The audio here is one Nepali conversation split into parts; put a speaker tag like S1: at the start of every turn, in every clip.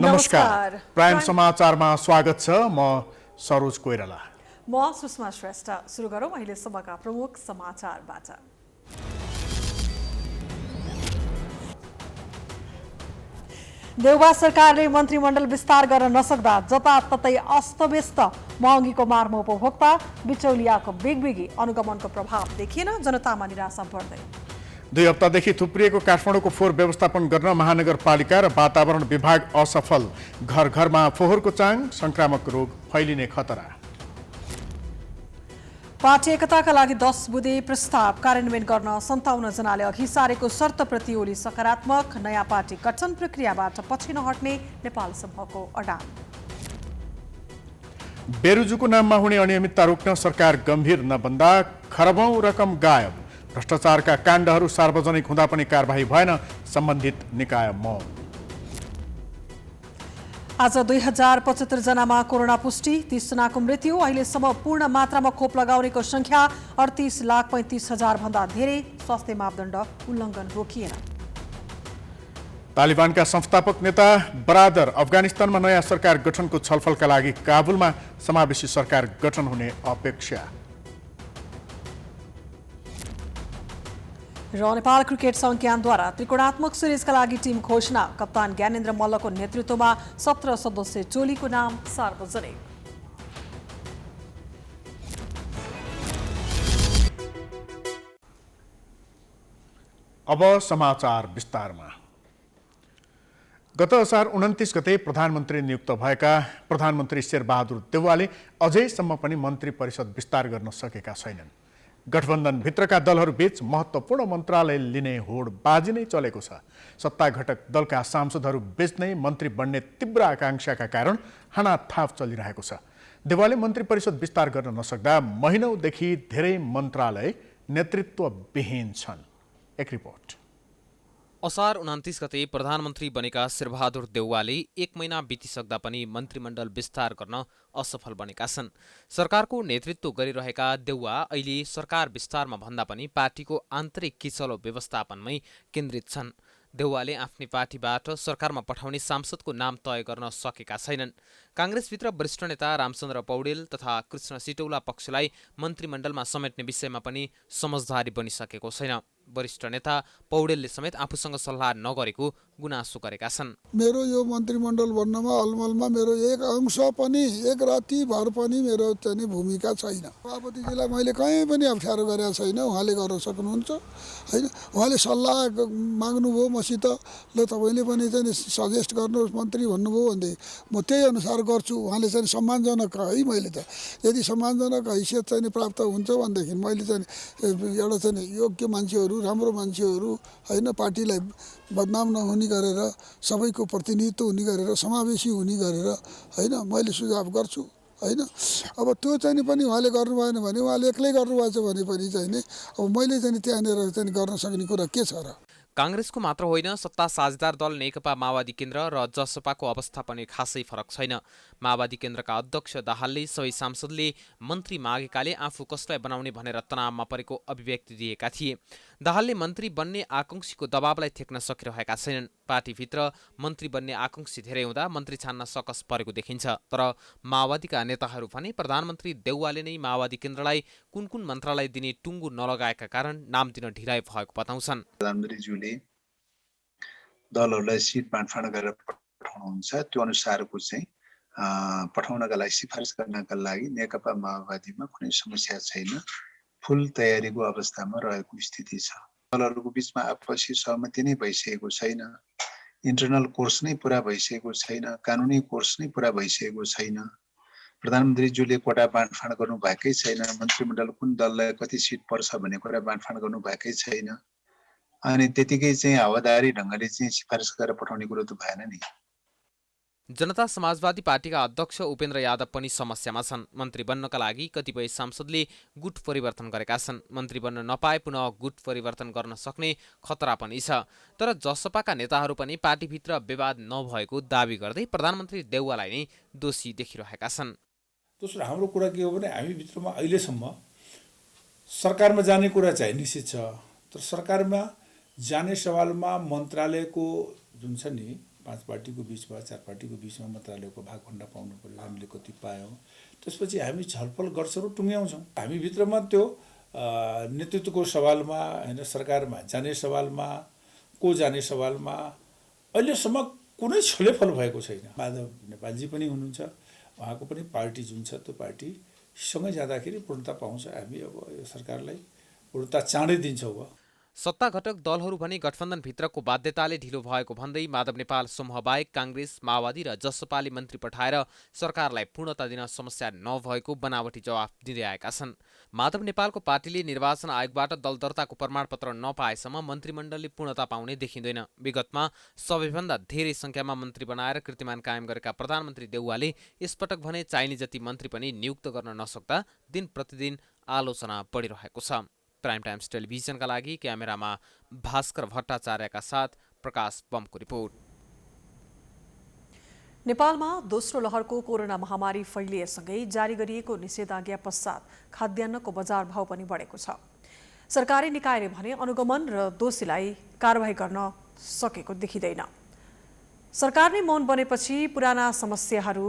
S1: नमस्कार। प्राइम समाचारमा स्वागत छ। म सरोज कोइराला।
S2: म सुषमा श्रेष्ठ। सुरु गरौँ अहिलेसम्मका प्रमुख समाचारबाट। देउवा सरकारले मन्त्रीमण्डल विस्तार गर्न नसक्दा जताततै अस्तव्यस्त, महँगीको मारमा उपभोक्ता, बिचौलियाको बिगबिगी, अनुगमनको प्रभाव देखिएन, जनतामा निराशा बढ्दै।
S1: 2 हप्तादेखि थुप्रिएको काठमाडौँको फोहोर व्यवस्थापन गर्न महानगरपालिका र वातावरण विभाग असफल। घर घरमा फोहोरको चाङ, संक्रामक रोग फैलिने खतरा।
S2: पार्टी एकताका लागि 10 बुँदे प्रस्ताव कार्यान्वयन गर्न 57 जनाले अघि सारेको शर्तप्रति ओली सकारात्मक। नयाँ पार्टी गठन प्रक्रियाबाट पछि नहट्ने नेपाल समूहको अडान।
S1: बेरुजुको नाममा हुने अनियमितता रोक्न सरकार गम्भीर नबन्दा खरबौं रकम गायब। भ्रष्टाचारका काण्डहरू सार्वजनिक हुँदा पनि कारबाही भएन, सम्बन्धित निकाय मौन।
S2: आज 2075 जनामा कोरोना पुष्टि, 30 जनाको मृत्यु। अहिलेसम्म पूर्ण मात्रामा खोप लगाउनेको संख्या 38,35,000 भन्दा धेरै। स्वास्थ्य मापदण्ड उल्लङ्घन रोकिएन।
S1: तालिबानका संस्थापक नेता बरादर अफगानिस्तानमा नयाँ सरकार गठनको छलफलका लागि काबुलमा। समावेशी सरकार गठन हुने अपेक्षा।
S2: र नेपाल क्रिकेट सङ्घ ज्ञानद्वारा त्रिकोणात्मक सिरिजका लागि टिम घोषणा। कप्तान ज्ञानेन्द्र मल्लको नेतृत्वमा 17 सदस्यीय टोलीको नाम सार्वजनिक।
S1: अब समाचार विस्तारमा। गत असार 29 गते प्रधानमन्त्री नियुक्त भएका प्रधानमन्त्री शेरबहादुर देउवाले अझैसम्म पनि मन्त्री परिषद विस्तार गर्न सकेका छैनन्। गठबन्धनभित्रका दलहरूबीच महत्त्वपूर्ण मन्त्रालय लिने होडबाजी नै चलेको छ। सत्ता घटक दलका सांसदहरू बीच नै मन्त्री बन्ने तीव्र आकांक्षाका कारण हानाथाप चलिरहेको छ। देउवाले मन्त्री परिषद विस्तार गर्न नसक्दा महिनौदेखि धेरै मन्त्रालय नेतृत्वविहीन छन्। एक रिपोर्ट।
S3: असार 29 गते प्रधानमन्त्री बनेका शेरबहादुर देउवाले 1 महिना बितिसक्दा पनि मन्त्रीमण्डल विस्तार गर्न असफल बनेका छन्। सरकारको नेतृत्व गरिरहेका देउवा अहिले सरकार विस्तारमा भन्दा पनि पार्टीको आन्तरिक किचलो व्यवस्थापनमै केन्द्रित छन्। देउवाले आफ्नै पार्टीबाट सरकारमा पठाउने सांसदको नाम तय गर्न सकेका छैनन्। काङ्ग्रेसभित्र वरिष्ठ नेता रामचन्द्र पौडेल तथा कृष्ण सिटौला पक्षलाई मन्त्रीमण्डलमा समेट्ने विषयमा पनि समझदारी बनिसकेको छैन। वरिष्ठ नेता पौडेलले समेत आफूसँग सल्लाह नगरेको गुनासो गरेका छन्।
S4: मेरो यो मन्त्रीमण्डल बन्नमा अलमलमा मेरो एक अंश पनि, एक राति भर पनि मेरो चाहिँ भूमिका छैन। सभापतिजीलाई मैले कहीँ पनि अप्ठ्यारो गरेका छैन, उहाँले गर्न सक्नुहुन्छ होइन। उहाँले सल्लाह माग्नुभयो मसित, ल तपाईँले पनि चाहिँ सजेस्ट गर्नुहोस् मन्त्री भन्नुभयो भने म त्यही अनुसार गर्छु। उहाँले चाहिँ सम्मानजनक है, मैले त यदि सम्मानजनक हैसियत चाहिँ प्राप्त हुन्छ भनेदेखि मैले चाहिँ एउटा चाहिँ योग्य मान्छेहरू, राम्रो मान्छेहरू होइन, पार्टीलाई बदनाम नहुने गरेर, सबैको प्रतिनिधित्व हुने गरेर, समावेशी हुने गरेर होइन मैले सुझाव गर्छु होइन। अब त्यो चाहिँ पनि उहाँले गर्नु भएन भने, उहाँले एक्लै गर्नुभएछ भने पनि चाहिँ अब मैले चाहिँ त्यहाँनिर चाहिँ गर्न सक्ने कुरा के छ र।
S3: काङ्ग्रेसको मात्र होइन, सत्ता साझेदार दल नेकपा माओवादी केन्द्र र जसपाको अवस्था पनि खासै फरक छैन। माओवादी केन्द्रका अध्यक्ष दाहालले सबै सांसदले मन्त्री मागेकाले आफू कसलाई बनाउने भनेर तनावमा परेको अभिव्यक्ति दिएका थिए। दाहालले मन्त्री बन्ने आकांक्षीको दबावलाई थेक्न सकिरहेका छैनन्। पार्टीभित्र मन्त्री बन्ने आकांक्षी धेरै हुँदा मन्त्री छान्न सकस परेको देखिन्छ। तर माओवादीका नेताहरू भने प्रधानमन्त्री देउवाले नै माओवादी केन्द्रलाई कुन कुन मन्त्रालय दिने टुङ्गो नलगाएका कारण नाम दिन ढिलाइ भएको बताउँछन्।
S5: प्रधानमन्त्रीज्यूले दलहरूलाई सिट बाँडफाँड गरेर पठाउनुहुन्छ, त्यो अनुसारको चाहिँ पठाउनका लागि, सिफारिस गर्नका लागि नेकपा माओवादीमा कुनै समस्या छैन। फुल तयारीको अवस्थामा रहेको स्थिति छ। दलहरूको बिचमा आपसी सहमति नै भइसकेको छैन, इन्टरनल कोर्स नै पुरा भइसकेको छैन, कानुनी कोर्स नै पुरा भइसकेको छैन। प्रधानमन्त्रीज्यूले कोटा बाँडफाँड गर्नु भएकै छैन। मन्त्रीमण्डल कुन दललाई कति सिट पर्छ भन्ने कुरा बाँडफाँड गर्नु भएकै छैन। अनि त्यतिकै चाहिँ हावादारी ढङ्गले चाहिँ सिफारिस गरेर पठाउने कुरो त भएन नि।
S3: जनता समाजवादी पार्टीका अध्यक्ष उपेन्द्र यादव पनि समस्यामा छन्। मन्त्री बन्नका लागि कतिपय सांसदले गुट परिवर्तन गरेका छन्। मन्त्री बन्न नपाए पुनः गुट परिवर्तन गर्न सक्ने खतरा पनि छ। तर जसपाका नेताहरू पनि पार्टीभित्र विवाद नभएको दावी गर्दै प्रधानमन्त्री देउवालाई नै दोषी देखिरहेका छन्।
S6: दोस्रो हाम्रो कुरा के हो भने, हामी भित्रमा अहिलेसम्म सरकारमा जाने कुरा चाहिँ निश्चित छ, तर सरकारमा जाने सवालमा मन्त्रालयको जुन छ नि 5 पार्टीको बिचमा 4 पार्टीको बिचमा मन्त्रालयको भागभन्डा पाउनु पर्यो, हामीले कति पायौँ, त्यसपछि हामी छलफल गर्छौँ र टुङ्ग्याउँछौँ। हामीभित्रमा त्यो नेतृत्वको सवालमा होइन, सरकारमा जाने सवालमा, को जाने सवालमा अहिलेसम्म कुनै छलफल भएको छैन। माधव नेपालजी पनि हुनुहुन्छ, उहाँको पनि पार्टी जुन छ त्यो पार्टीसँगै जाँदाखेरि पूर्णता पाउँछ। हामी अब यो सरकारलाई पूर्णता चाँडै दिन्छौँ।
S3: सत्ता घटक दलहरू भने गठबन्धनभित्रको बाध्यताले ढिलो भएको भन्दै माधव नेपाल समूहबाहेक काङ्ग्रेस, माओवादी र जसपाले मन्त्री पठाएर सरकारलाई पूर्णता दिन समस्या नभएको बनावटी जवाफ दिँदै आएका छन्। माधव नेपालको पार्टीले निर्वाचन आयोगबाट दल दर्ताको प्रमाणपत्र नपाएसम्म मन्त्रीमण्डलले पूर्णता पाउने देखिँदैन। विगतमा सबैभन्दा धेरै सङ्ख्यामा मन्त्री बनाएर कीर्तिमान कायम गरेका प्रधानमन्त्री देउवाले यसपटक भने चाहिने जति मन्त्री पनि नियुक्त गर्न नसक्दा दिन प्रतिदिन आलोचना बढिरहेको छ। प्राइम टाइम्स टेलिभिजनका लागि क्यामेरामा भास्कर भट्टाचार्यका साथ प्रकाश बमको रिपोर्ट।
S2: नेपालमा दोस्रो लहरको कोरोना महामारी फैलिएसँगै जारी गरिएको निषेधाज्ञा पश्चात खाद्यान्नको बजार भाव पनि बढेको छ। सरकारी निकायले भने अनुगमन र दोषीलाई कारबाही गर्न सकेको देखिँदैन। सरकारले मौन बनेपछि पुराना समस्याहरू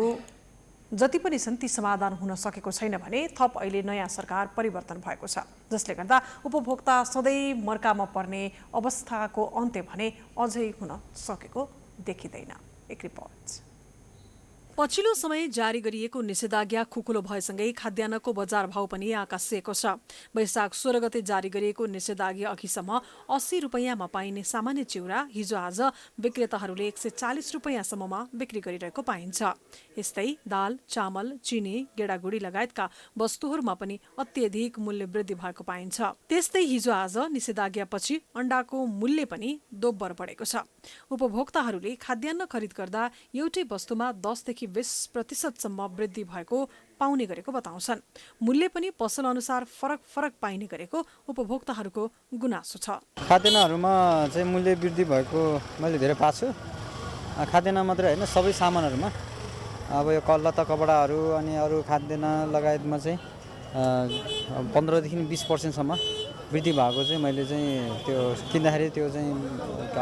S2: जति पनि छन् ती समाधान हुन सकेको छैन भने थप अहिले नयाँ सरकार परिवर्तन भएको छ, जसले गर्दा उपभोक्ता सधैँ मर्कामा पर्ने अवस्थाको अन्त्य भने अझै हुन सकेको देखिँदैन। एक रिपोर्ट। पछिल्लो समय जारी गरिएको निषेधाज्ञा खुकुलो भएसँगै खाद्यान्नको बजार भाव पनि आकाशिएको छ। वैशाख 16 गते जारी गरिएको निषेधाज्ञा अघिसम्म 80 रुपैयाँमा पाइने सामान्य चिउरा हिजो आज विक्रेताहरूले 140 रुपैयाँसम्ममा बिक्री गरिरहेको पाइन्छ। यस्तै दाल, चामल, चिनी, गेडागुडी लगायतका वस्तुहरूमा पनि अत्यधिक मूल्य वृद्धि भएको पाइन्छ। त्यस्तै हिजो आज निषेधाज्ञापछि अण्डाको मूल्य पनि दोब्बर बढेको छ। उपभोक्ताहरूले खाद्यान्न खरिद गर्दा एउटै वस्तुमा 10 देखि 20% वृद्धि भएको पाउने गरेको बताउँछन्। मूल्य पनि पसल अनुसार फरक पाइने गरेको उपभोक्ताहरूको गुनासो छ।
S7: खाद्यान्नहरूमा चाहिँ मूल्य वृद्धि भएको मैले धेरै पाएको छु। खाद्यान्न मात्रै होइन, सबै सामानहरूमा अब यो लत्ता कपडाहरू अनि अरू खाद्यान्न लगायतमा चाहिँ 15 देखि 20% वृद्धि भएको चाहिँ मैले चाहिँ त्यो किन्दाखेरि त्यो चाहिँ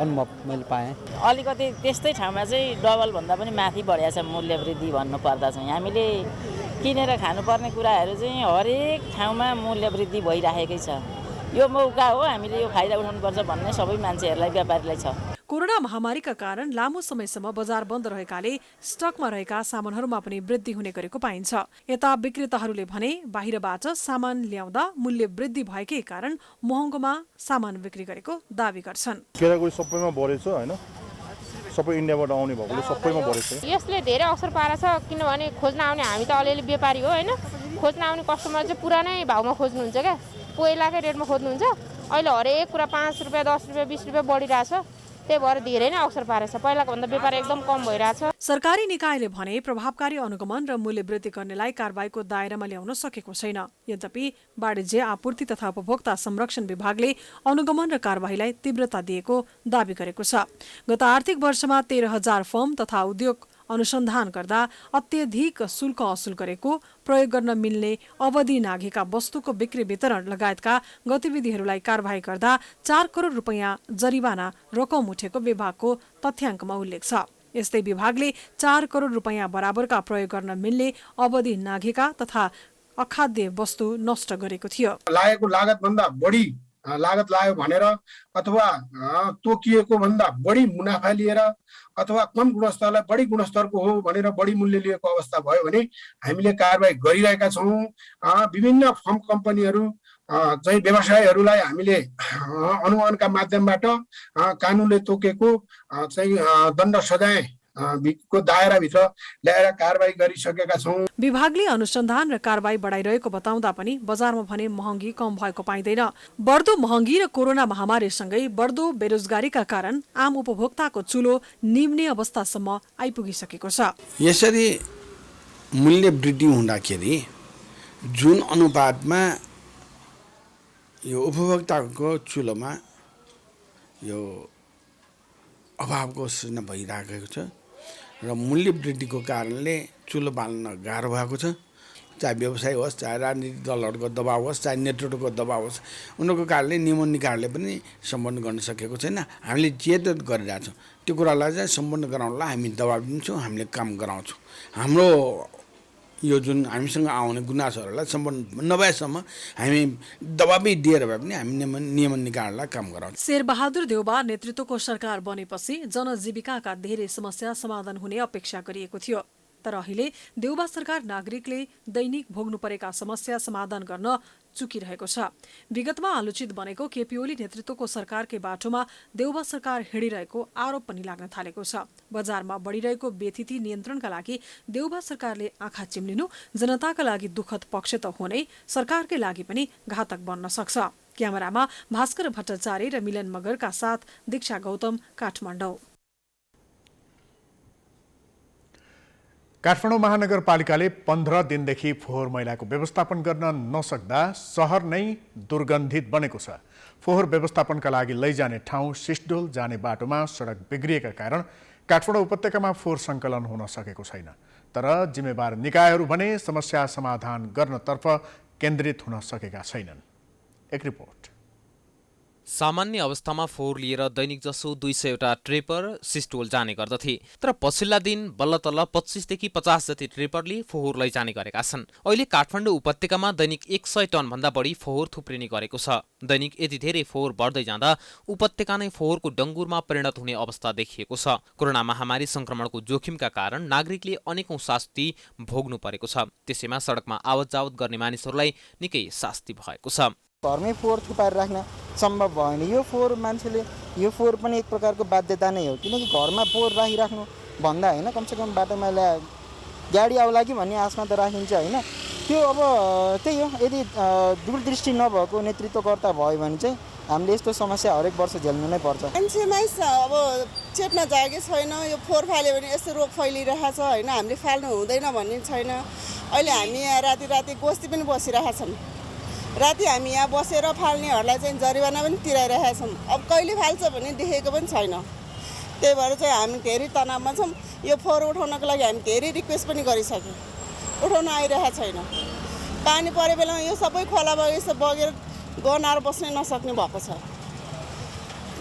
S7: अनुभव मैले पाएँ।
S8: अलिकति त्यस्तै ठाउँमा चाहिँ डबलभन्दा पनि माथि बढेको छ मूल्य वृद्धि भन्नुपर्दा चाहिँ हामीले किनेर खानुपर्ने कुराहरू चाहिँ हरेक ठाउँमा मूल्य वृद्धि भइरहेकै छ। यो मौका हो, हामीले यो फाइदा उठाउनुपर्छ भन्ने सबै मान्छेहरूलाई, व्यापारीलाई छ।
S2: कोरोना महामारीका कारण लामो समयसम्म बजार बन्द रहेकाले स्टकमा रहेका सामानहरूमा पनि वृद्धि हुने गरेको पाइन्छ। यता विक्रेताहरूले भने बाहिरबाट सामान ल्याउँदा मूल्य वृद्धि भएकै कारण महँगोमा सामान बिक्री गरेको दावी गर्छन्।
S9: केरागुडी सबैमा बढेछ हैन, सबै इन्डियाबाट आउने भएकोले सबैमा बढेछ।
S10: यसले धेरै असर पारेछ, किनभने खोज्न आउने हामी त अलिअलि व्यापारी हो हैन, खोज्न आउने कस्टमर चाहिँ पुरानै भाउमा खोज्नुहुन्छ क्या, पहिलाकै रेटमा खोज्नुहुन्छ। अहिले हरेक कुरा 5 रुपियाँ, 10 रुपियाँ, 20 रुपियाँ बढिरहेछ। त्यही भएर धेरै नै असर पारेछ। पहिलाको भन्दा व्यापार एकदम कम भइरहेछ।
S2: सरकारी निकायले भने प्रभावकारी अनुगमन र मूल्य वृद्धि गर्नेलाई कारबाहीको दायरामा ल्याउन सकेको छैन। यद्यपि वाणिज्य, आपूर्ति तथा उपभोक्ता संरक्षण विभागले अनुगमन र कारबाहीलाई तीव्रता दिएको दावी गरेको छ। गत आर्थिक वर्षमा 13,000 फर्म तथा उद्योग अनुसन्धान गर्दा अत्यधिक शुल्क असुल गरेको, प्रयोग गर्न मिल्ने अवधि नाघेका वस्तुको बिक्री वितरण लगायतका गतिविधिहरूलाई कारबाही गर्दा 4 करोड रुपैयाँ जरिवाना रकम उठेको विभागको तथ्याङ्कमा उल्लेख छ। यस्तै विभागले 4 करोड रुपैयाँ बराबरका प्रयोग गर्न मिल्ने अवधि नाघेका तथा अखाद्य वस्तु नष्ट गरेको थियो।
S11: लागेको लागतभन्दा बढी लागत लाग्यो भनेर अथवा तोकिएको भन्दा बढी मुनाफा लिएर अथवा कम गुणस्तरलाई बढी गुणस्तरको हो भनेर बढी मूल्य लिएको अवस्था भयो भने हामीले कारबाही गरिरहेका छौँ। विभिन्न फर्म कम्पनीहरू चाहिँ व्यवसायहरूलाई हामीले अनुमानका माध्यमबाट कानुनले तोकेको चाहिँ दण्ड सजाय को दायराभित्र ल्याएर कारबाही गरिसकेका छौँ।
S2: विभागले अनुसन्धान र कारबाही बढाइरहेको बताउँदा पनि बजारमा भने महँगी कम भएको पाइँदैन। बढ्दो महँगी र कोरोना महामारीसँगै बढ्दो बेरोजगारीका कारण आम उपभोक्ताको चुलो निम्ने अवस्थासम्म आइपुगिसकेको छ।
S12: यसरी मूल्य वृद्धि हुँदाखेरि जुन अनुपातमा यो उपभोक्ताको चुलोमा यो अभावको सृजना भइरहेको छ र मूल्य वृद्धिको कारणले चुलो बाल्न गाह्रो भएको छ। चाहे व्यवसाय होस्, चाहे राजनीतिक दलहरूको दबाव होस्, चाहे नेतृत्वको दबाव होस्, उनीहरूको कारणले नियमन निकायले पनि सम्पन्न गर्न सकेको छैन। हामीले जे गरिरहेछौँ त्यो कुरालाई चाहिँ सम्पन्न गराउनलाई हामी दबाब दिन्छौँ, हामीले काम गराउँछौँ। हाम्रो यो जुन हामीसँग आउने गुनासोहरूलाई सम्पन्न नभएसम्म हामी दबाबै दिएर भए पनि हामी नियमन निकायलाई काम गराउँछौँ।
S2: शेरबहादुर देउबा नेतृत्वको सरकार बनेपछि जनजीविकाका धेरै समस्या समाधान हुने अपेक्षा गरिएको थियो। तर अहिले देउबा सरकार नागरिकले दैनिक भोग्नु परेका समस्या समाधान गर्न चुकिरहेको छ। विगतमा आलोचित बनेको केपी ओली नेतृत्वको सरकारकै बाटोमा देउबा सरकार हिँडिरहेको आरोप पनि लाग्न थालेको छ। बजारमा बढिरहेको बेथिति नियन्त्रणका लागि देउबा सरकारले आँखा चिम्लिनु जनताका लागि दुःखद पक्ष त हुनै सरकारकै लागि पनि घातक बन्न सक्छ। क्यामेरामा भास्कर भट्टाचार्य र मिलन मगरका साथ दीक्षा गौतम, काठमाडौँ।
S1: काठमाडौँ महानगरपालिकाले 15 दिनदेखि फोहोर मैलाको व्यवस्थापन गर्न नसक्दा सहर नै दुर्गन्धित बनेको छ। फोहोर व्यवस्थापनका लागि लैजाने ठाउँ सिस्डोल जाने बाटोमा सडक बिग्रिएका कारण काठमाडौँ उपत्यकामा फोहोर सङ्कलन हुन सकेको छैन। तर जिम्मेवार निकायहरू भने समस्या समाधान गर्नतर्फ केन्द्रित हुन सकेका छैनन्। एक रिपोर्ट।
S3: सामान्य अवस्थामा फोहोर लिएर दैनिक जसो 200 वटा ट्रेपर सिस्टोल जाने गर्दथे। तर पछिल्ला दिन बल्ल तल्ल 25 देखि 50 जति ट्रेपरले फोहोर लैजाने गरेका छन्। अहिले काठमाडौँ उपत्यकामा दैनिक 100 टन भन्दा बढी फोहोर थुप्रिने गरेको छ। दैनिक यति धेरै फोहोर बढ्दै जाँदा उपत्यका नै फोहोरको डङ्गुरमा परिणत हुने अवस्था देखिएको छ। कोरोना महामारी संक्रमणको जोखिमका कारण नागरिकले अनेकौं शास्ति भोग्नु परेको छ। त्यसैमा सडकमा आवत जावत गर्ने मानिसहरूलाई निकै शास्ति भएको छ।
S7: घरमै फोहोर थुपाएर राख्न सम्भव भएन। यो फोहोर मान्छेले यो फोहोर पनि एक प्रकारको बाध्यता नै हो, किनकि घरमा फोहोर राखिराख्नु भन्दा होइन कमसेकम बाटोमा ल्याए गाडी आउला कि भन्ने आशमा त राखिन्छ होइन। त्यो अब त्यही हो, यदि दूरदृष्टि नभएको नेतृत्वकर्ता भयो भने चाहिँ हामीले यस्तो समस्या हरेक वर्ष झेल्नु नै पर्छ।
S13: मान्छेमै अब चेतना जागेकै छैन। यो फोहोर फाल्यो भने यस्तो रोग फैलिरहेको छ होइन, हामीले फाल्नु हुँदैन भन्ने छैन। अहिले हामी यहाँ राति राति गोष्ठी पनि बसिरहेका छौँ। राति हामी यहाँ बसेर फाल्नेहरूलाई चाहिँ जरिवाना पनि तिराइरहेका छौँ। अब कहिले फाल्छ भने देखेको पनि छैन। त्यही भएर चाहिँ हामी धेरै तनावमा छौँ। यो फोहोर उठाउनको लागि हामी धेरै रिक्वेस्ट पनि गरिसक्यौँ, उठाउन आइरहेको छैन। पानी परे बेलामा यो सबै खोलामा यसो बगेर गनाएर बस्नै नसक्ने भएको छ।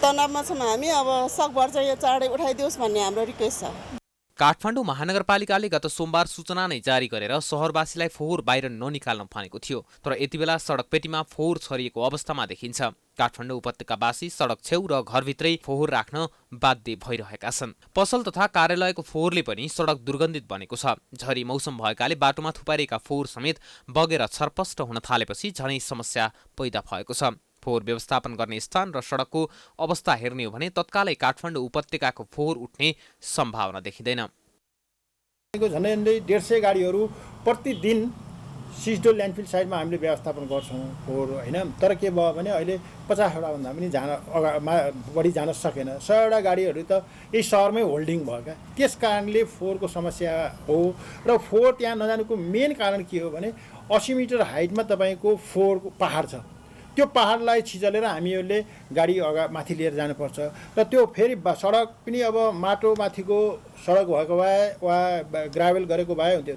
S13: तनावमा छौँ हामी। अब सकभर चाहिँ यो चाँडै उठाइदियोस् भन्ने हाम्रो रिक्वेस्ट छ।
S3: काठमाडौँ महानगरपालिकाले गत सोमबार सूचना नै जारी गरेर सहरवासीलाई फोहोर बाहिर ननिकाल्न भनेको थियो। तर यति बेला सडकपेटीमा फोहोर छरिएको अवस्थामा देखिन्छ। काठमाडौँ उपत्यकावासी सडक छेउ र घरभित्रै फोहोर राख्न बाध्य भइरहेका छन्। पसल तथा कार्यालयको फोहोरले पनि सडक दुर्गन्धित बनेको छ। झरी मौसम भएकाले बाटोमा थुपारिएका फोहोर समेत बगेर छरपष्ट हुन थालेपछि झनै समस्या पैदा भएको छ। फोहोर व्यवस्थापन गर्ने स्थान र सडकको अवस्था हेर्ने हो भने तत्कालै काठमाडौँ उपत्यकाको फोहोर उठ्ने सम्भावना देखिँदैन।
S14: झन्डै 150 गाडीहरू प्रतिदिन सिस्डोल ल्यान्डफिल साइडमा हामीले व्यवस्थापन गर्छौँ फोहोर होइन। तर के भयो भने अहिले 50 वटा भन्दा पनि बढी जान सकेन। 100 वटा गाडीहरू त यही सहरमै होल्डिङ भयो क्या। त्यस कारणले फोहोरको समस्या हो। र फोहोर त्यहाँ नजानुको मेन कारण के हो भने 80 मिटर हाइटमा तपाईँको फोहोरको पहाड छ। त्यो पहाडलाई छिचलेर हामीहरूले गाडी माथि लिएर जानुपर्छ। र त्यो फेरि सडक पनि अब माटो माथिको सडक भएको भए वा ग्राभेल गरेको भए हुन्थ्यो।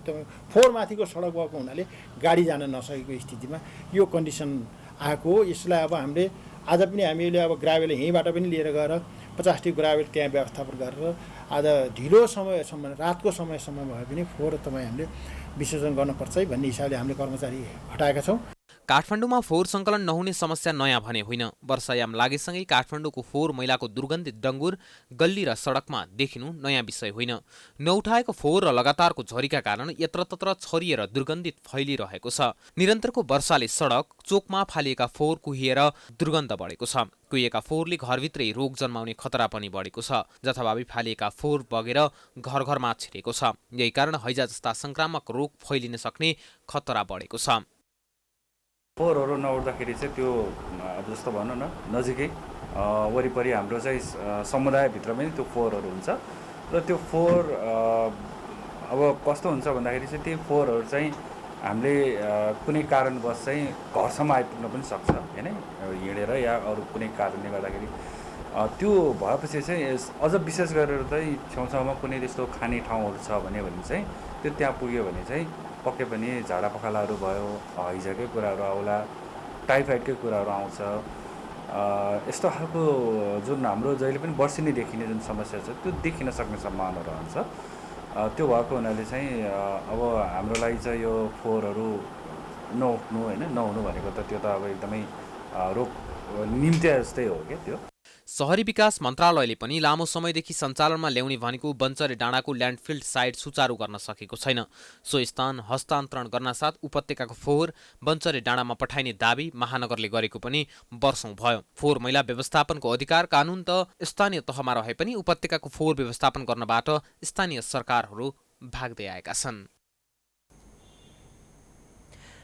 S14: फोहोर माथिको सडक भएको हुनाले गाडी जान नसकेको स्थितिमा यो कन्डिसन आएको। यसलाई अब हामीले आज पनि हामीले अब ग्राभेल यहीँबाट पनि लिएर गएर 50 टी ग्राभेल त्यहाँ व्यवस्थापन गरेर आज ढिलो समयसम्म रातको समयसम्म भए पनि फोहोर तपाईँ हामीले विसर्जन गर्नुपर्छ है भन्ने हिसाबले हामीले कर्मचारी हटाएका छौँ।
S3: काठमाडौँमा फोहोर सङ्कलन नहुने समस्या नयाँ भने होइन। वर्षायाम लागेसँगै काठमाडौँको फोहोर मैलाको दुर्गन्धित डङ्गुर गल्ली र सडकमा देखिनु नयाँ विषय होइन। नउठाएको फोहोर र लगातारको झरीका कारण यत्रतत्र छरिएर दुर्गन्धित फैलिरहेको छ। निरन्तरको वर्षाले सडक चोकमा फालिएका फोहोर कुहिएर दुर्गन्ध बढेको छ। कुहिएका फोहोरले घरभित्रै रोग जन्माउने खतरा पनि बढेको छ। जथाभावी फालिएका फोहोर बगेर घर घरमा छिरेको छ। यही कारण हैजा जस्ता संक्रामक रोग फैलिन सक्ने खतरा बढेको छ।
S15: फोहोरहरू नउठ्दाखेरि चाहिँ त्यो अब जस्तो भनौँ न नजिकै वरिपरि हाम्रो चाहिँ समुदायभित्र पनि त्यो फोहोरहरू हुन्छ। र त्यो फोहोर अब कस्तो हुन्छ भन्दाखेरि चाहिँ त्यो फोहोरहरू चाहिँ हामीले कुनै कारणवश चाहिँ घरसम्म आइपुग्न पनि सक्छ होइन, हिँडेर या अरू कुनै कारणले गर्दाखेरि। त्यो भएपछि चाहिँ अझ विशेष गरेर चाहिँ छेउछाउमा कुनै त्यस्तो खाने ठाउँहरू छ भने चाहिँ त्यो त्यहाँ पुग्यो भने चाहिँ पक्कै पनि झाडा पखालाहरू भयो, हैजाकै कुराहरू आउला, टाइफाइडकै कुराहरू आउँछ। यस्तो खालको जुन हाम्रो जहिले पनि वर्षेनी देखिने जुन समस्या छ त्यो देखिन सक्ने सम्भावना रहन्छ। त्यो भएको हुनाले चाहिँ अब हाम्रो लागि चाहिँ यो फोहोरहरू नउठ्नु होइन, नहुनु भनेको त त्यो त अब एकदमै रोग निम्त्या जस्तै हो क्या त्यो।
S3: शहरी विकास मन्त्रालयले पनि लामो समयदेखि सञ्चालनमा ल्याउने भनेको बन्चरे डाँडाको ल्यान्डफिल्ड साइट सुचारू गर्न सकेको छैन। सो स्थान हस्तान्तरण गर्न साथ उपत्यकाको फोहोर बन्चरे डाँडामा पठाइने दाबी महानगरले गरेको पनि वर्षौं भयो। फोहोर मैला व्यवस्थापनको अधिकार कानून त स्थानीय तहमा रहे पनि उपत्यकाको फोहोर व्यवस्थापन गर्नबाट स्थानीय सरकारहरू भाग्दै आएका छन्।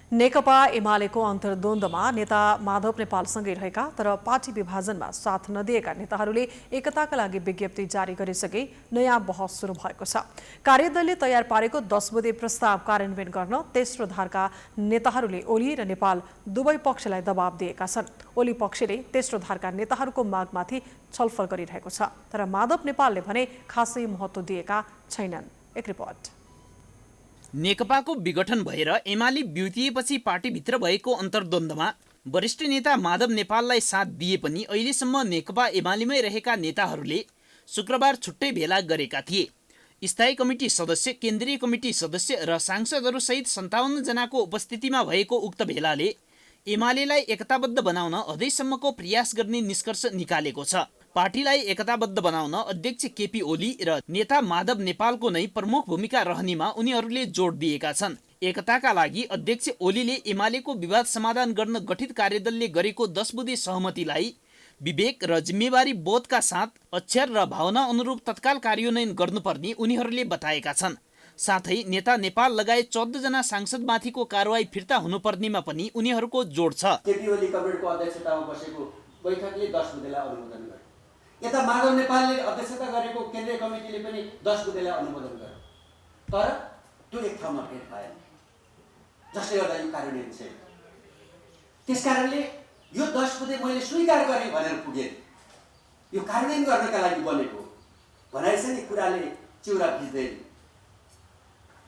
S2: नेकपा एमालेको अन्तर्द्वन्द्वमा नेता माधव नेपालसँगै रहेका तर पार्टी विभाजनमा साथ नदिएका नेताहरूले एकताका लागि विज्ञप्ति जारी गरिसके नयाँ बहस सुरु भएको छ। कार्यदलले तयार पारेको 10 बुँदे प्रस्ताव कार्यान्वयन गर्न तेस्रो धारका नेताहरूले ओली र नेपाल दुवै पक्षलाई दबाब दिएका छन्। ओली पक्षले तेस्रो धारका नेताहरूको मागमाथि छलफल गरिरहेको छ, तर माधव नेपालले भने खासै महत्त्व दिएका छैनन्। एक रिपोर्ट।
S16: नेकपाको विघटन भएर एमाले बिउतिएपछि पार्टीभित्र भएको अन्तर्द्वन्द्वमा वरिष्ठ नेता माधव नेपाललाई साथ दिए पनि अहिलेसम्म नेकपा एमालेमै रहेका नेताहरूले शुक्रबार छुट्टै भेला गरेका थिए। स्थायी कमिटी सदस्य, केन्द्रीय कमिटी सदस्य र सांसदहरूसहित 57 जनाको उपस्थितिमा भएको उक्त भेलाले एमालेलाई एकताबद्ध बनाउन अझैसम्मको प्रयास गर्ने निष्कर्ष निकालेको छ। पार्टीलाई एकताबद्ध बनाउन अध्यक्ष केपी ओली र नेता माधव नेपालको नै प्रमुख भूमिका रहनेमा उनीहरूले जोड दिएका छन्। एकताका लागि अध्यक्ष ओलीले एमालेको विवाद समाधान गर्न गठित कार्यदलले गरेको 10 बुँदे सहमतिलाई विवेक र जिम्मेवारी बोधका साथ अक्षर र भावना अनुरूप तत्काल कार्यान्वयन गर्नुपर्ने उनीहरूले बताएका छन्। साथै नेता नेपाल लगायत 14 जना सांसदमाथिको कारवाही फिर्ता हुनुपर्नेमा पनि उनीहरूको जोड छ।
S17: केपी ओली कमरेडको अध्यक्षतामा बसेको बैठकले 10 बुँदेलाई अनुमोदन गर्यो। यता माधव नेपालले अध्यक्षता गरेको केन्द्रीय कमिटीले पनि 10 बुँदेलाई अनुमोदन गर्यो। तर त्यो एक ठाउँमा भेट भएन, जसले गर्दा यो कार्यान्वयन छैन। त्यसकारणले यो 10 बुँदे मैले स्वीकार गरेँ भनेर पुगेँ। यो कार्यान्वयन गर्नका लागि बनेको भनाइ छ नि, कुराले चिउरा भिज्दैन।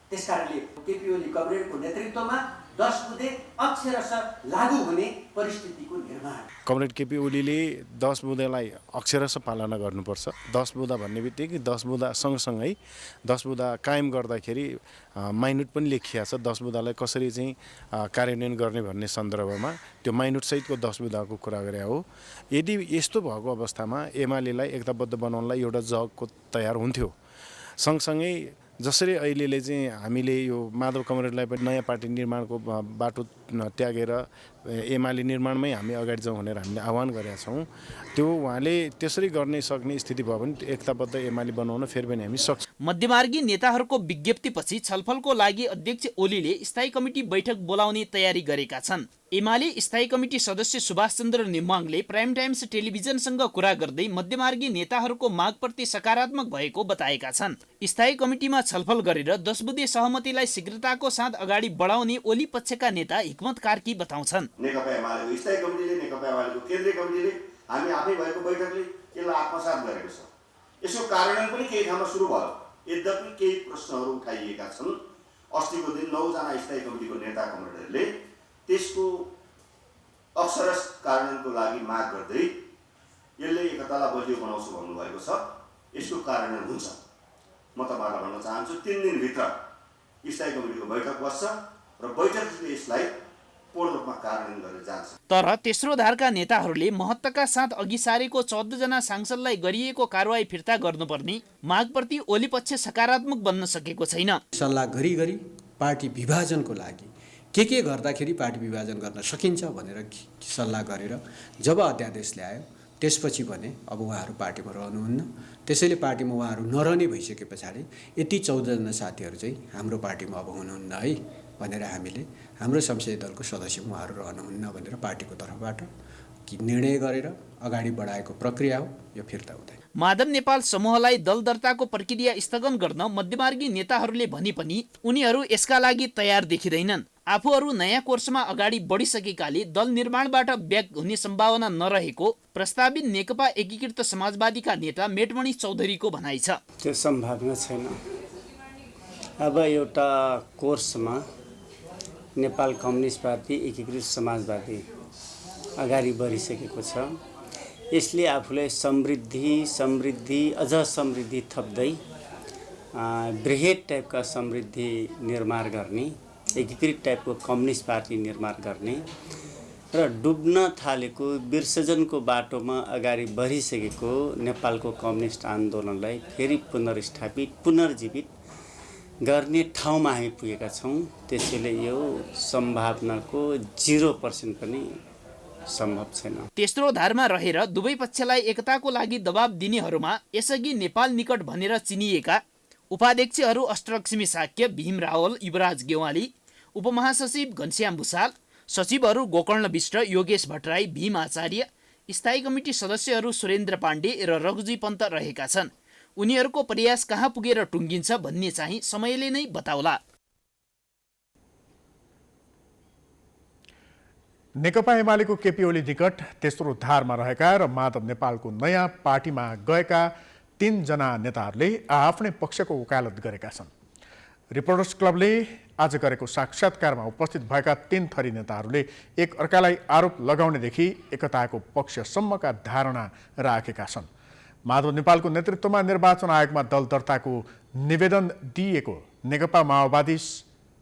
S17: त्यसकारणले केपी ओली कमरेडको नेतृत्वमा 10 बुँदे अक्षरशः लागू हुने परिस्थितिको निर्माण।
S18: कमरेड केपी ओलीले 10 बुँदेलाई अक्षरशः पालना गर्नुपर्छ। 10 बुँदा भन्ने बित्तिकै 10 बुँदा सँगसँगै 10 बुँदा कायम गर्दाखेरि माइनुट पनि लेखिया छ। 10 बुँदालाई कसरी चाहिँ कार्यान्वयन गर्ने भन्ने सन्दर्भमा त्यो माइनुट सहितको 10 बुँदाको कुरा गरे हो। यदि यस्तो भएको अवस्थामा एमालेलाई एकताबद्ध बनाउनलाई एउटा जगको तयार हुन्थ्यो। सँगसँगै जसरी अहिले चाहिँ हामीले यो माधव कमरेडलाई पनि नयाँ पार्टी निर्माणको बाटो त्यागेर एमाले निर्माणमै हामी अगाडि जाउँ भनेर हामीले आह्वान गरेका छौँ। त्यो उहाँले त्यसरी गर्ने सक्ने स्थिति भयो भने एकताबद्ध एमाले बनाउन फेरि पनि हामी सक्छौँ।
S16: मध्यमार्गी नेताहरूको विज्ञप्तिपछि छलफलको लागि अध्यक्ष ओलीले स्थायी कमिटी बैठक बोलाउने तयारी गरेका छन्। एमाले स्थायी कमिटी सदस्य सुभाष चन्द्र नेमाङले प्राइम टाइम्स टेलिभिजनसँग कुरा गर्दै मध्यमार्गी नेताहरूको मागप्रति सकारात्मक भएको बताएका छन्। स्थायी कमिटीमा छलफल गरेर 10 बुँदे सहमतिलाई शीघ्रताको साथ अगाडि बढाउने ओली पक्षका नेता हिक्मत कार्की बताउँछन्।
S19: नेकपा एमालेको स्थायी कमिटीले, नेकपा एमालेको केन्द्रीय कमिटीले हामी आफै भएको बैठकले यसलाई आत्मसात गरेको छ। यसको कार्यान्वयन पनि केही ठाउँमा सुरु भयो, यद्यपि केही प्रश्नहरू उठाइएका छन्। अस्तिको दिन 9 जना स्थायी कमिटीको नेता कमरेडहरूले त्यसको अक्षरश कार्यान्वयनको लागि माग गर्दै यसले एकतालाई बलियो बनाउँछु भन्नुभएको छ। यसको कार्यान्वयन हुन्छ। म तपाईँलाई भन्न चाहन्छु 3 दिनभित्र स्थायी कमिटीको बैठक बस्छ र बैठकले यसलाई पूर्ण रूपमा कार्यान्वयन गरेर जान्छ।
S16: तर तेस्रो धारका नेताहरूले महत्त्वका साथ अघि सारेको 14 जना सांसदलाई गरिएको कारवाही फिर्ता गर्नुपर्ने मागप्रति ओली पक्ष सकारात्मक बन्न सकेको छैन।
S20: सल्लाह गरी पार्टी विभाजनको लागि के गर्दाखेरि पार्टी विभाजन गर्न सकिन्छ भनेर सल्लाह गरेर जब अध्यादेश ल्यायो त्यसपछि भने अब उहाँहरू पार्टीमा रहनुहुन्न। त्यसैले पार्टीमा उहाँहरू नरहने भइसके पछाडि यति 14 जना साथीहरू चाहिँ हाम्रो पार्टीमा अब हुनुहुन्न है भनेर हामीले हाम्रो संसदीय दलको सदस्य उहाँहरू रहनुहुन्न भनेर पार्टीको तर्फबाट निर्णय गरेर अगाडि बढाएको प्रक्रिया हो। यो फिर्ता हुँदैन।
S16: माधव नेपाल समूहलाई दल दर्ताको प्रक्रिया स्थगन गर्न मध्यमार्गी नेताहरूले भने पनि उनीहरू यसका लागि तयार देखिँदैनन्। आफूहरू नयाँ कोर्समा अगाडि बढिसकेकाले दल निर्माणबाट ब्याक हुने सम्भावना नरहेको प्रस्तावित नेकपा एकीकृत समाजवादीका नेता मेटमणि चौधरीको भनाइ छ।
S21: त्यो सम्भावना छैन। अब एउटा कोर्समा नेपाल कम्युनिस्ट पार्टी एकीकृत समाजवादी अगाडि बढिसकेको छ। यसले आफूलाई समृद्धि अझ समृद्धि थप्दै बृहत टाइपका समृद्धि निर्माण गर्ने, एकीकृत टाइपको कम्युनिस्ट पार्टी निर्माण गर्ने र डुब्न थालेको विसर्जनको बाटोमा अगाडि बढिसकेको नेपालको कम्युनिस्ट आन्दोलनलाई फेरि पुनर्स्थापित पुनर्जीवित गर्ने ठाउँमा हामी पुगेका छौँ। त्यसैले यो सम्भावनाको 0% पनि सम्भव छैन।
S16: तेस्रो धारमा रहेर दुवै पक्षलाई एकताको लागि दबाब दिनेहरूमा यसअघि नेपाल निकट भनेर चिनिएका उपाध्यक्षहरू अष्टलक्ष्मी साक्य, भीम रावल, युवराज गेवाली, उपमहासचिव घनश्याम भुषाल, सचिवहरू गोकर्ण विष्ट, योगेश भट्टराई, भीम आचार्य, स्थायी कमिटी सदस्यहरू सुरेन्द्र पाण्डे र रघुजी पन्त रहेका छन्। उनीहरूको प्रयास कहाँ पुगेर टुङ्गिन्छ भन्ने चाहिँ समयले नै बताउला।
S1: नेकपा एमालेको केपी ओली निकट तेस्रो धारमा रहेका र माधव नेपालको नयाँ पार्टीमा गएका 3 जना नेताहरूले आफ्नै पक्षको वकालत गरेका छन्। रिपोर्टर्स क्लबले आज गरेको साक्षात्कारमा उपस्थित भएका 3 थरी नेताहरूले एक अर्कालाई आरोप लगाउनेदेखि एकताको पक्षसम्मका धारणा राखेका छन्। माधव नेपालको नेतृत्वमा निर्वाचन आयोगमा दल दर्ताको निवेदन दिएको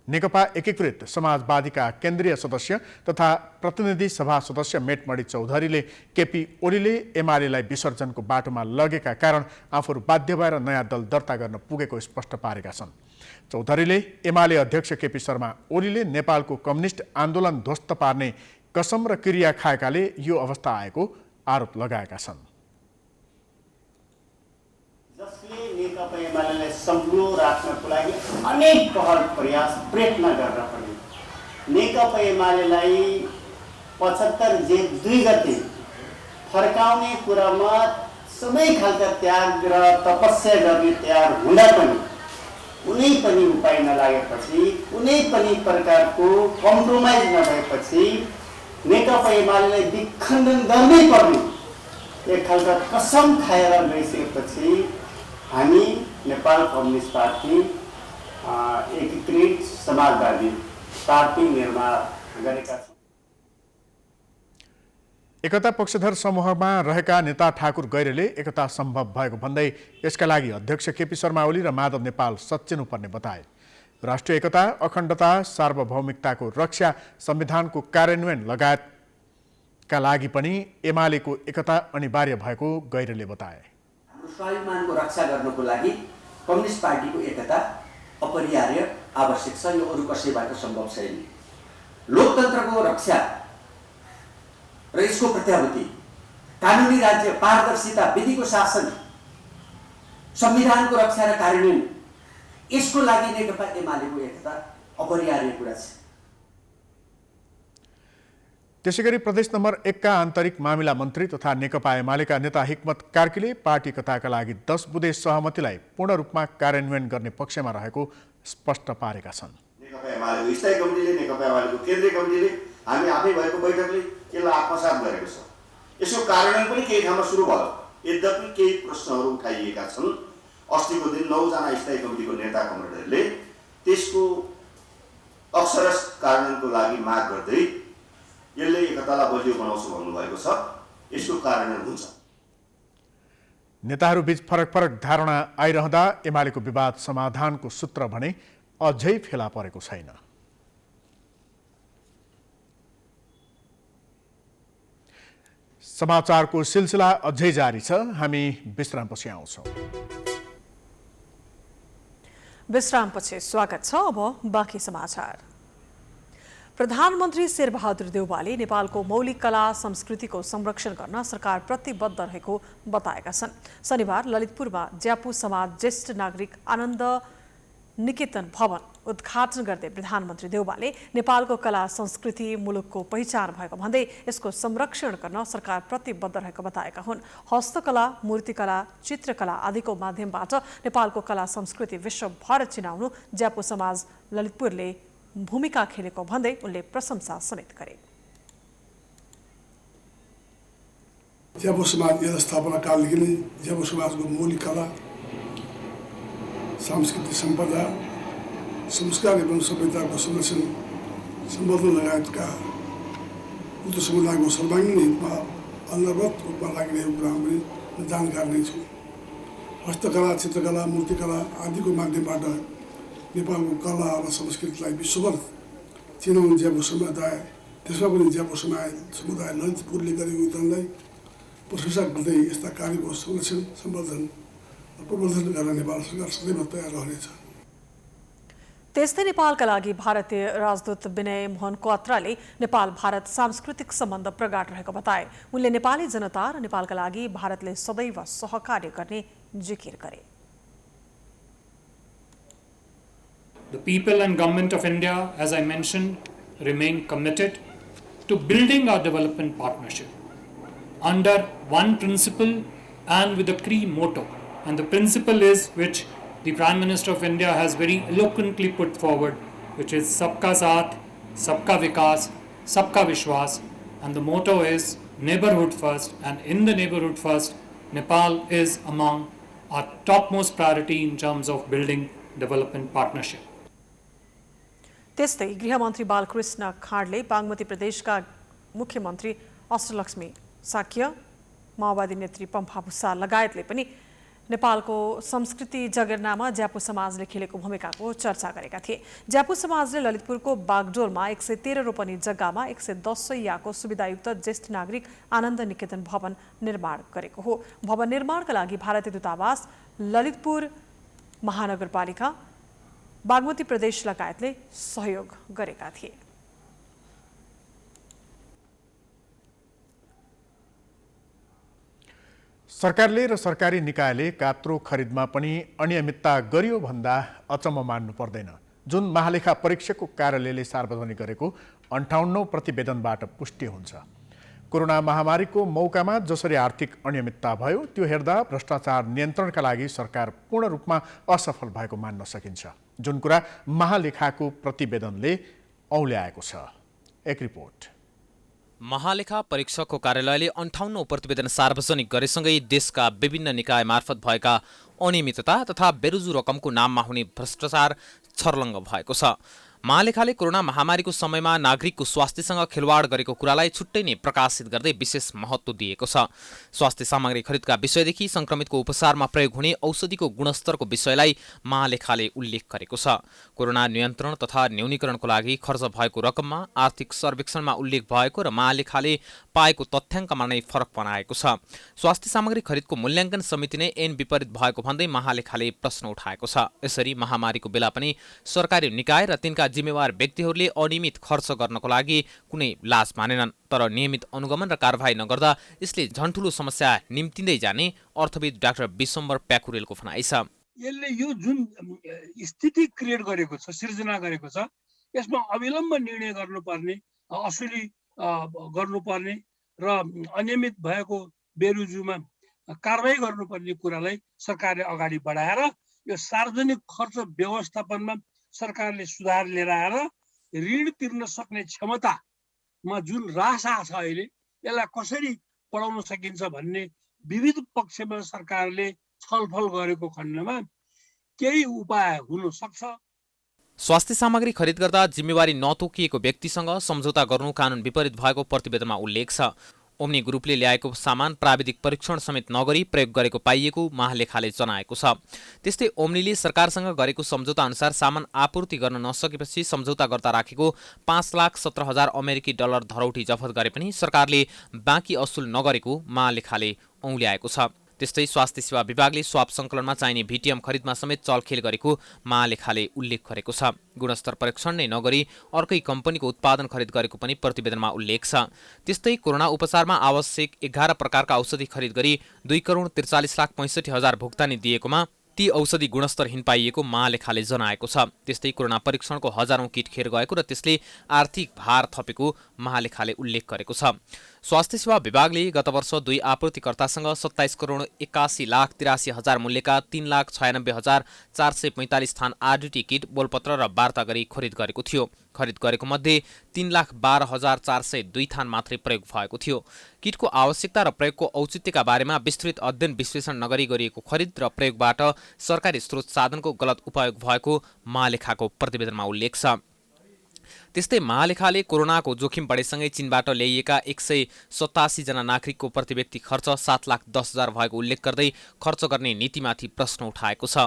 S1: नेकपा एकीकृत समाजवादीका केन्द्रीय सदस्य तथा प्रतिनिधि सभा सदस्य मेटमणि चौधरीले केपी ओलीले एमालेलाई विसर्जनको बाटोमा लगेका कारण आफूहरू बाध्य भएर नयाँ दल दर्ता गर्न पुगेको स्पष्ट पारेका छन्। चौधरीले एमाले अध्यक्ष केपी शर्मा ओलीले नेपालको कम्युनिस्ट आन्दोलन ध्वस्त पार्ने कसम र क्रिया खाएकाले यो अवस्था आएको आरोप लगाएका छन्।
S19: जसले नेकपा एमालेलाई संलग्न राख्नको लागि अनेक पहल प्रयास प्रयत्न गर्न पनि नेकपा एमालेलाई 75 जेठ 2 गते फर्काउने कुरामा सबै खालका त्याग र तपस्या गर्ने तयार हुँदा पनि कुनै पनि उपाय नलागेपछि, कुनै पनि प्रकारको कम्प्रोमाइज नभएपछि नेकपा एमालेलाई विखण्डन गर्नै पर्ने एक खालका कसम खाएर गइसकेपछि हामी नेपाल कम्युनिस्ट पार्टी एकीकृत समाजवादी पार्टी निर्माण गरेका छौँ।
S1: एकता पक्षधर समूहमा रहेका नेता ठाकुर गैरेले एकता सम्भव भएको भन्दै यसका लागि अध्यक्ष केपी शर्मा ओली र माधव नेपाल सच्चिनुपर्ने बताए। राष्ट्रिय एकता, अखण्डता, सार्वभौमिकताको रक्षा, संविधानको कार्यान्वयन लगायतका लागि पनि एमालेको एकता अनिवार्य भएको गैरेले बताए।
S17: हाम्रो स्वाभिमानको रक्षा गर्नको लागि कम्युनिस्ट पार्टीको एकता अपरिहार्य आवश्यक छ। यो अरू कसैबाट सम्भव छैन। लोकतन्त्रको रक्षा र यसको प्रत्याभूति, कानुनी राज्य, पारदर्शिता, विधिको शासन, संविधानको रक्षा र कार्यान्वयन, यसको लागि नेकपा एमालेको एकता अपरिहार्य कुरा छ।
S1: त्यसैगरी प्रदेश नम्बर 1 का आन्तरिक मामिला मन्त्री तथा नेकपा एमालेका नेता हिक्मत कार्कीले पार्टी एकताका लागि 10 बुँदे सहमतिलाई पूर्ण रूपमा कार्यान्वयन गर्ने पक्षमा रहेको स्पष्ट पारेका छन्।
S19: नेकपा एमालेको स्थायी कमिटीले, नेकपा एमालेको केन्द्रीय कमिटीले हामी आफै भएको बैठकले यसलाई आत्मसात गरेको छ। यसको कार्यान्वयन पनि केही ठाउँमा सुरु भयो। यद्यपि केही प्रश्नहरू उठाइएका छन्। अस्तिको दिन 9 जना स्थायी कमिटीको नेता कमरेडहरूले त्यसको अक्षरश कार्यान्वयनको लागि माग गर्दै यसले एकतालाई बलियो बनाउँछु भन्नुभएको छ। यसको कार्यान्वयन हुन्छ।
S1: नेताहरूबीच फरक धारणा आइरहँदा एमालेको विवाद समाधानको सूत्र भने अझै फेला परेको छैन। समाचारको सिलसिला अझै जारी छ। हामी विश्रामपछि आउँछौँ।
S2: विश्रामपछि स्वागत छ। अब बाँकी समाचार। प्रधानमन्त्री शेरबहादुर देउवाले नेपालको मौलिक कला संस्कृतिको संरक्षण गर्न सरकार प्रतिबद्ध रहेको बताएका छन्। शनिबार ललितपुरमा ज्यापू समाज ज्येष्ठ नागरिक आनन्द निकेतन भवन उद्घाटन गर्दै प्रधानमन्त्री देउवाले नेपालको कला संस्कृति मुलुकको पहिचान भएको भन्दै यसको संरक्षण गर्न सरकार प्रतिबद्ध रहेको बताएका हुन्। हस्तकला, मूर्तिकला, चित्रकला आदिको माध्यमबाट नेपालको कला संस्कृति विश्वभर चिनाउनु ज्यापू समाज ललितपुरले भूमिका खेलेको भन्दै उनले प्रशंसा समेत गरे।
S22: ज्यापू समाज स्थापना कालदेखि नै ज्यापू समाजको मौलिक कला, सांस्कृतिक सम्पदा, संस्कार एवं सभ्यताको संरक्षण सम्बन्धन लगायतका उक्त समुदायको सर्वाङ्गीण हितमा अन्तर्गत रूपमा लागिरहेको कुरामा पनि जानकार नै छु। हस्तकला, चित्रकला, मूर्तिकला आदिको माध्यमबाट नेपालको कला र संस्कृतिलाई विश्वभर चिनाउने ज्यापो समुदाय, त्यसमा पनि ज्यापो समुदाय ललितपुरले गरेको योगदानलाई प्रशंसा गर्दै यस्ता कार्यको संरक्षण, सम्वर्धन र प्रवर्धन गर्न नेपाल सरकार सदैव तयार रहनेछ।
S2: त्यस्तै नेपालका लागि भारतीय राजदूत विनय मोहन क्वात्राले नेपाल भारत सांस्कृतिक सम्बन्ध प्रगाढ रहेको बताए। उनले नेपाली जनता र नेपालका लागि भारतले सदैव सहकार्य गर्ने जिकिर गरे।
S4: The people and government of India, as I mentioned, remain committed to building our development partnership under one principle and with a clear motto. And the principle is which the Prime Minister of India has very eloquently put forward, which is Sabka Saath, Sabka Vikas, Sabka Vishwas. And the motto is neighborhood first. And in the neighborhood first, Nepal is among our topmost priority in terms of building development partnership.
S2: त्यस्तै गृहमन्त्री बालकृष्ण खाँडले बागमती प्रदेशका मुख्यमन्त्री अष्टलक्ष्मी साक्य, माओवादी नेत्री पम्फा भुसाल लगायतले पनि नेपालको संस्कृति जगेर्नामा ज्यापु समाजले खेलेको भूमिकाको चर्चा गरेका थिए। ज्यापु समाजले ललितपुरको बागडोलमा 113 रोपनी जग्गामा 110 शैय्याको सुविधायुक्त ज्येष्ठ नागरिक आनन्द निकेतन भवन निर्माण गरेको हो। भवन निर्माणका लागि भारतीय दूतावास, ललितपुर महानगरपालिका, बागमती प्रदेश लगायतले सहयोग गरेका थिए।
S1: सरकारले र सरकारी निकायले कात्रो खरिदमा पनि अनियमितता गरियो भन्दा अचम्म मान्नु पर्दैन। जुन महालेखा परीक्षकको कार्यालयले सार्वजनिक गरेको 58औं प्रतिवेदनबाट पुष्टि हुन्छ। कोरोना महामारीको मौकामा जसरी आर्थिक अनियमितता भयो त्यो हेर्दा भ्रष्टाचार नियन्त्रणका लागि सरकार पूर्ण रूपमा असफल भएको मान्न सकिन्छ, जुन कुरा महालेखाको प्रतिवेदनले औल्याएको छ। एक रिपोर्ट।
S3: महालेखा परीक्षकको कार्यालयले 58औं प्रतिवेदन सार्वजनिक गरेसँगै देशका विभिन्न निकाय मार्फत भएका अनियमितता तथा बेरुजु रकमको नाममा हुने भ्रष्टाचार छर्लङ्ग भएको छ। महालेखाले कोरोना महामारीको समयमा नागरिकको स्वास्थ्यसँग खेलवाड गरेको कुरालाई छुट्टै नै प्रकाशित गर्दै विशेष महत्त्व दिएको छ। स्वास्थ्य सामग्री खरिदका विषयदेखि संक्रमितको उपचारमा प्रयोग हुने औषधिको गुणस्तरको विषयलाई महालेखाले उल्लेख गरेको छ। कोरोना नियन्त्रण तथा न्यूनीकरणको लागि खर्च भएको रकममा आर्थिक सर्वेक्षणमा उल्लेख भएको र महालेखाले पाएको तथ्याङ्कमा नै फरक बनाएको छ। स्वास्थ्य सामग्री खरिदको मूल्याङ्कन समिति नै ऐन विपरीत भएको भन्दै महालेखाले प्रश्न उठाएको छ। यसरी महामारीको बेला पनि सरकारी निकाय र तिनका जिम्मेवार व्यक्तिहरूले अनियमित खर्च गर्नको लागि कुनै लाज मानेनन्। तर नियमित अनुगमन र कारबाही नगर्दा यसले झन् ठूलो समस्या निम्तिँदै जाने अर्थविद डाक्टर विश्वम्बर प्याकुरेलको भनाइ छ।
S5: यसले यो जुन स्थिति क्रिएट गरेको छ, सिर्जना गरेको छ, यसमा अविलम्ब निर्णय गर्नुपर्ने, असुली गर्नुपर्ने र अनियमित भएको बेरुजुमा कारबाही गर्नुपर्ने कुरालाई सरकारले अगाडि बढाएर यो सार्वजनिक खर्च व्यवस्थापनमा सरकारले सुधार लिएर आएर ऋण तिर्न सक्ने क्षमतामा जुन राशा छ अहिले यसलाई कसरी बढाउन सकिन्छ भन्ने विविध पक्षमा सरकारले छलफल गरेको खण्डमा केही उपाय हुन सक्छ।
S3: स्वास्थ्य सामग्री खरिद गर्दा जिम्मेवारी नतोकिएको व्यक्तिसँग सम्झौता गर्नु कानुन विपरीत भएको प्रतिवेदनमा उल्लेख छ। ओम्नी ग्रुपले ल्याएको सामान प्राविधिक परीक्षण समेत नगरी प्रयोग गरेको पाइएको महालेखाले जनाएको छ। त्यस्तै ओम्नीले सरकारसँग गरेको सम्झौता अनुसार सामान आपूर्ति गर्न नसकेपछि सम्झौता गर्दा राखेको 5,17,000 अमेरिकी डलर धरौटी जफत गरे पनि सरकारले बाँकी असुल नगरेको महालेखाले औल्याएको छ। त्यस्तै स्वास्थ्य सेवा विभागले स्वाब सङ्कलनमा चाहिने भिटिएम खरिदमा समेत चलखेल गरेको महालेखाले उल्लेख गरेको छ। गुणस्तर परीक्षण नै नगरी अर्कै कम्पनीको उत्पादन खरिद गरेको पनि प्रतिवेदनमा उल्लेख छ। त्यस्तै कोरोना उपचारमा आवश्यक 11 प्रकारका औषधि खरिद गरी 2,43,65,000 भुक्तानी दिएकोमा ती औषधि गुणस्तरहीन पाइएको महालेखाले जनाएको छ। त्यस्तै कोरोना परीक्षणको हजारौं किट खेर गएको र त्यसले आर्थिक भार थपेको महालेखाले उल्लेख गरेको छ। स्वास्थ्य सेवा विभागले गत वर्ष 2 आपूर्तिकर्तासँग 27,81,83,000 मूल्यका 3,96,445 थान आरडीटी किट बोलपत्र र वार्ता गरी खरिद गरेको थियो। खरिद गरेको मध्ये 3,12,402 थान मात्रै प्रयोग भएको थियो। किटको आवश्यकता र प्रयोगको औचित्यका बारेमा विस्तृत अध्ययन विश्लेषण नगरी गरिएको खरिद र प्रयोगबाट सरकारी स्रोत साधनको गलत उपयोग भएको महालेखाको प्रतिवेदनमा उल्लेख छ। त्यस्तै महालेखाले कोरोनाको जोखिम बढेसँगै चीनबाट ल्याइएका 187 जना नागरिकको प्रतिव्यक्ति खर्च 7,10,000 भएको उल्लेख गर्दै खर्च गर्ने नीतिमाथि प्रश्न उठाएको छ।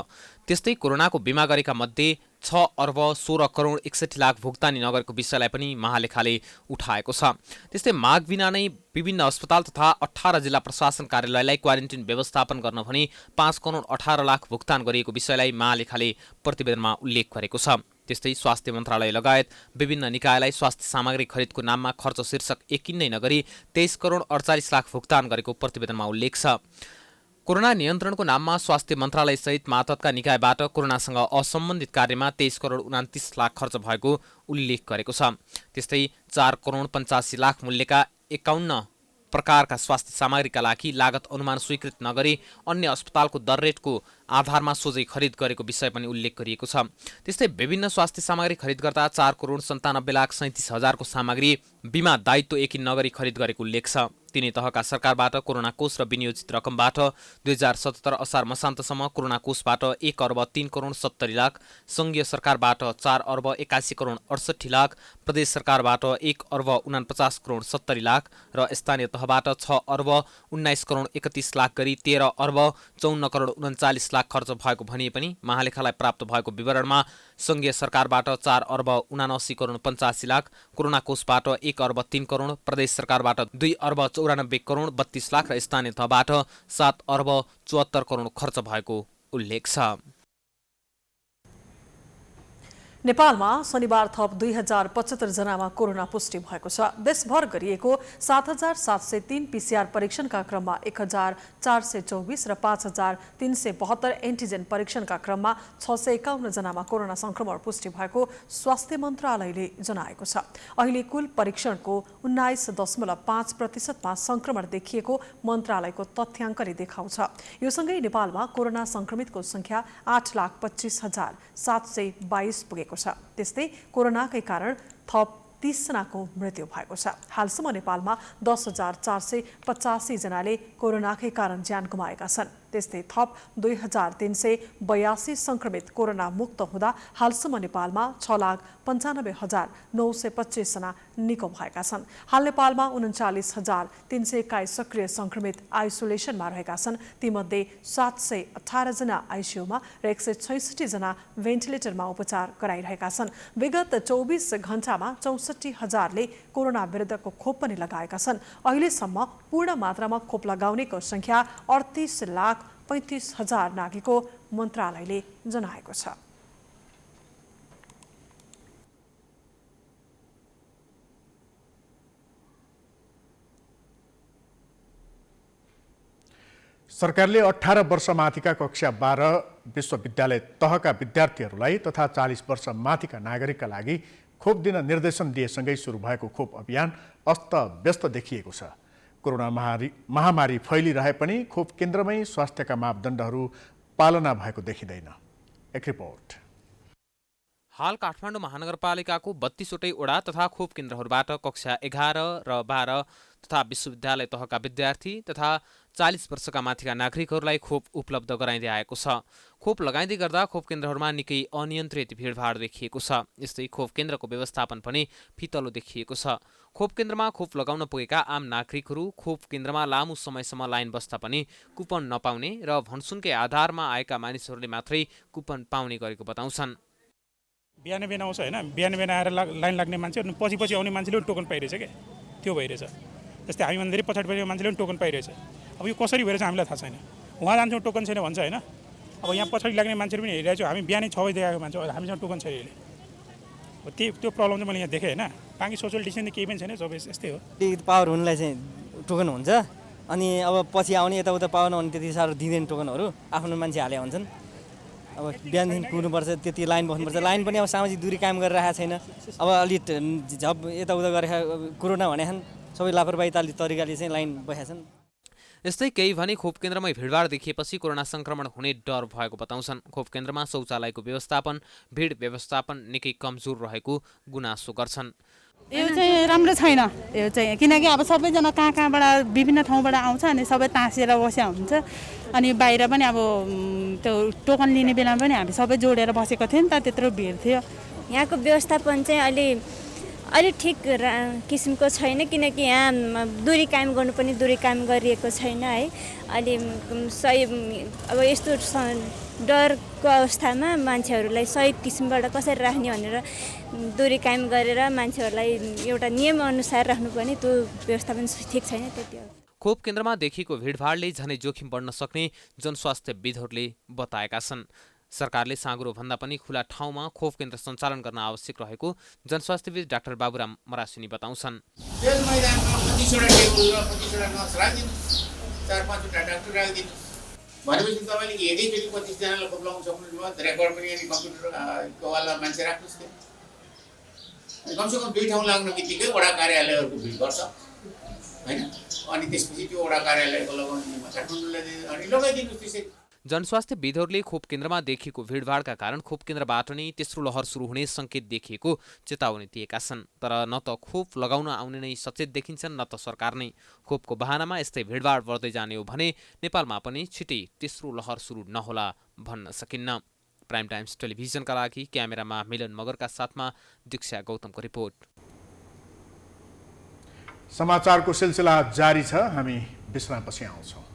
S3: त्यस्तै कोरोनाको बिमा गरेका मध्ये 6 अर्ब 16 करोड 61 लाख भुक्तानी नगरेको विषयलाई पनि महालेखाले उठाएको छ। त्यस्तै माग बिना नै विभिन्न अस्पताल तथा 18 जिल्ला प्रशासन कार्यालयलाई क्वारेन्टिन व्यवस्थापन गर्न भनी 5 करोड 18 लाख भुक्तान गरिएको विषयलाई महालेखाले प्रतिवेदनमा उल्लेख गरेको छ। त्यस्तै स्वास्थ्य मन्त्रालय लगायत विभिन्न निकायलाई स्वास्थ्य सामग्री खरिदको नाममा खर्च शीर्षक एकिन्नै नगरी 23 करोड 48 लाख भुक्तान गरेको प्रतिवेदनमा उल्लेख छ। कोरोना नियन्त्रणको नाममा स्वास्थ्य मन्त्रालयसहित मातहतका निकायबाट कोरोनासँग असम्बन्धित कार्यमा 23 करोड 29 लाख खर्च भएको उल्लेख गरेको छ। त्यस्तै 4 करोड 85 लाख मूल्यका 51 प्रकारका स्वास्थ्य सामग्रीका लागि लागत अनुमान स्वीकृत नगरी अन्य अस्पतालको दर रेटको आधारमा सोझै खरिद गरेको विषय पनि उल्लेख गरिएको छ। त्यस्तै विभिन्न स्वास्थ्य सामग्री खरिद गर्दा 4 करोड 97 लाख 37 हजारको सामग्री बिमा दायित्व एकिन नगरी खरिद गरेको उल्लेख छ। तिनै तहका सरकारबाट कोरोना कोष र विनियोजित रकमबाट 2077 असार मसान्तसम्म कोरोना कोषबाट 1 अर्ब 3 करोड 70 लाख, संघीय सरकारबाट 4 अर्ब 81 करोड 68 लाख, प्रदेश सरकारबाट 1 अर्ब 49 करोड 70 लाख र स्थानीय तहबाट 6 अर्ब 19 करोड 31 लाख गरी 13 अर्ब 54 करोड 39 लाख खर्च भएको भनिए पनि महालेखालाई प्राप्त भएको विवरणमा संघीय सरकारबाट 4 अर्ब 79 करोड 85 लाख, कोरोना कोषबाट 1 अर्ब 3 करोड, प्रदेश सरकारबाट 2 अर्ब 94 करोड 32 लाख र स्थानीय तहबाट 7 अर्ब 74 करोड खर्च भएको उल्लेख छ।
S2: नेपालमा शनिबार थप 2075 जनामा कोरोना पुष्टि भएको छ। देशभर गरिएको 7,703 पीसीआर परीक्षणका क्रममा 1,424 र 5,372 एन्टिजेन परीक्षणका क्रममा 651 जनामा कोरोना संक्रमण पुष्टि भएको स्वास्थ्य मन्त्रालयले जनाएको छ। अहिले कुल परीक्षणको 19.5% संक्रमण देखिएको मन्त्रालयको तथ्याङ्कले देखाउँछ। यो सँगै नेपालमा कोरोना संक्रमितको संख्या 8,25,722 पुगेको छ। त्यस्तै कोरोनाकै कारण थप 30 जनाको मृत्यु भएको छ। हालसम्म नेपालमा 10,485 जनाले कोरोनाकै कारण ज्यान गुमाएका छन्। त्यस्तै थप 2,382 संक्रमित कोरोना मुक्त हुँदा हालसम्म नेपालमा 6,95,925 जना निको भएका छन्। हाल नेपालमा 39,321 सक्रिय संक्रमित आइसोलेसनमा रहेका छन्। तीमध्ये 718 जना आइसियुमा र 166 जना भेन्टिलेटरमा उपचार गराइरहेका छन्। विगत 24 घण्टामा 64,000ले कोरोना विरुद्धको खोप पनि लगाएका छन्। अहिलेसम्म पूर्ण मात्रामा खोप लगाउनेको संख्या 38,35,000 नागेको मन्त्रालयले जनाएको छ।
S1: सरकारले 18 वर्ष माथिका कक्षा 12 विश्वविद्यालय तहका विद्यार्थीहरूलाई तथा 40 वर्ष माथिका नागरिकका लागि खोप दिन निर्देशन दिएसँगै सुरु भएको खोप अभियान अस्तव्यस्त देखिएको छ। कोरोना महामारी फैलिरहे पनि खोप केन्द्रमै स्वास्थ्यका मापदण्डहरू पालना भएको देखिँदैन। एक रिपोर्ट।
S3: हाल काठमाडौँ महानगरपालिकाको 32वटै वडा तथा खोप केन्द्रहरूबाट कक्षा 11 र 12 तथा विश्वविद्यालय तहका विद्यार्थी तथा 40 वर्षका माथिका नागरिकहरूलाई खोप उपलब्ध गराइँदै आएको छ। खोप लगाइँदै गर्दा खोप केन्द्रहरूमा निकै अनियन्त्रित भिडभाड देखिएको छ। यस्तै खोप केन्द्रको व्यवस्थापन पनि फितलो देखिएको छ। खोप केन्द्रमा खोप लगाउन पुगेका आम नागरिकहरू खोप केन्द्रमा लामो समयसम्म लाइन बस्दा पनि कुपन नपाउने र भनसुनकै आधारमा आएका मानिसहरूले मात्रै कुपन पाउने गरेको बताउँछन्।
S6: बिहान बिहान आउँछ होइन, बिहान बिहान आएर लाइन लाग्ने मान्छे पछि पछि आउने मान्छेले पनि टोकन पाइरहेछ क्या, त्यो भइरहेछ। जस्तै हामीभन्दा धेरै पछाडि पछाडि मान्छेले पनि टोकन पाइरहेछ। अब यो कसरी भइरहेछ हामीलाई थाहा छैन। उहाँ जान्छौँ टोकन छैन भन्छ होइन। अब यहाँ पछाडि लाग्ने मान्छेहरू पनि हेरिरहेको छु, हामी बिहानै 6 बजी आएको मान्छे हामीसँग टोकन छैन अहिले। त्यो प्रब्लम चाहिँ मैले यहाँ देखेँ होइन। बाँकी सोसियल डिस्टेन्स केही पनि छैन, सबै यस्तै हो।
S7: पावर हुनुलाई चाहिँ टोकन हुन्छ, अनि अब पछि आउने यताउता पावर नहुने त्यति साह्रो दिँदैन टोकनहरू, आफ्नो मान्छे हाले हुन्छन्। अब बिहानदेखि कुर्नुपर्छ, त्यति लाइन बस्नुपर्छ। लाइन पनि अब सामाजिक दूरी कायम गरिरहेको छैन। अब अलिक झप यताउता गरेका कोरोना भनेछन्, सबै लापरवाही तरिकाले चाहिँ लाइन बसेका छन्।
S3: यस्तै केही भने खोप केन्द्रमै भिडभाड देखिएपछि कोरोना संक्रमण हुने डर भएको बताउँछन्। खोप केन्द्रमा शौचालयको व्यवस्थापन, भिड व्यवस्थापन निकै कमजोर रहेको गुनासो गर्छन्।
S8: यो चाहिँ राम्रो छैन, यो चाहिँ किनकि अब सबैजना कहाँ कहाँबाट विभिन्न ठाउँबाट आउँछ अनि सबै ताँसिएर बसेको हुन्छ। अनि बाहिर पनि अब त्यो टोकन लिने बेलामा पनि हामी सबै जोडेर बसेको थियौँ नि त, त्यत्रो भिड थियो।
S23: यहाँको व्यवस्थापन चाहिँ अलि
S9: अहिले ठिक किसिमको छैन, किनकि यहाँ दूरी कायम गर्नु पनि दूरी कायम गरिएको छैन है। अहिले सही अब यस्तो डरको अवस्थामा मान्छेहरूलाई सही किसिमबाट कसरी राख्ने भनेर दूरी कायम गरेर मान्छेहरूलाई एउटा नियमअनुसार राख्नुपर्ने त्यो व्यवस्था पनि ठिक छैन। त्यति हो।
S3: खोप केन्द्रमा देखिएको भिडभाडले झनै जोखिम बढ्न सक्ने जनस्वास्थ्यविदहरूले बताएका छन्। सरकारले साँगुरो भन्दा पनि खुला ठाउँमा खोप केन्द्र सञ्चालन गर्न आवश्यक रहेको जनस्वास्थ्यविद डाक्टर बाबुराम मरासिनी बताउँछन्।
S10: भनेपछि तपाईँले एकैचोटि 25जनालाई खोप लगाउन सक्नुहुन्छ, रेकर्ड पनि अनि कम्प्युटरकोवाला मान्छे राख्नुहोस् त्यो। कमसेकम 2 ठाउँ लाग्ने बित्तिकै वडा कार्यालयहरूको भिड गर्छ होइन, अनि त्यसपछि त्यो वडा कार्यालयको लगाउने काठमाडौँलाई अनि लगाइदिनुहोस् त्यसै।
S3: जनस्वास्थ्यविदहरूले खोप केन्द्रमा देखिएको भिडभाडका कारण खोप केन्द्रबाट नै तेस्रो लहर सुरु हुने सङ्केत देखिएको चेतावनी दिएका छन्। तर न त खोप लगाउन आउने नै सचेत देखिन्छन्, न त सरकार नै। खोपको बहानामा यस्तै भिडभाड बढ्दै जाने हो भने नेपालमा पनि छिटै तेस्रो लहर सुरु नहोला भन्न सकिन्न। प्राइम टाइम्स टेलिभिजनका लागि क्यामेरामा मिलन मगरका साथमा दीक्षा गौतमको रिपोर्ट।
S1: समाचारको सिलसिला जारी छ, हामी विश्रामपछि आउँछौँ।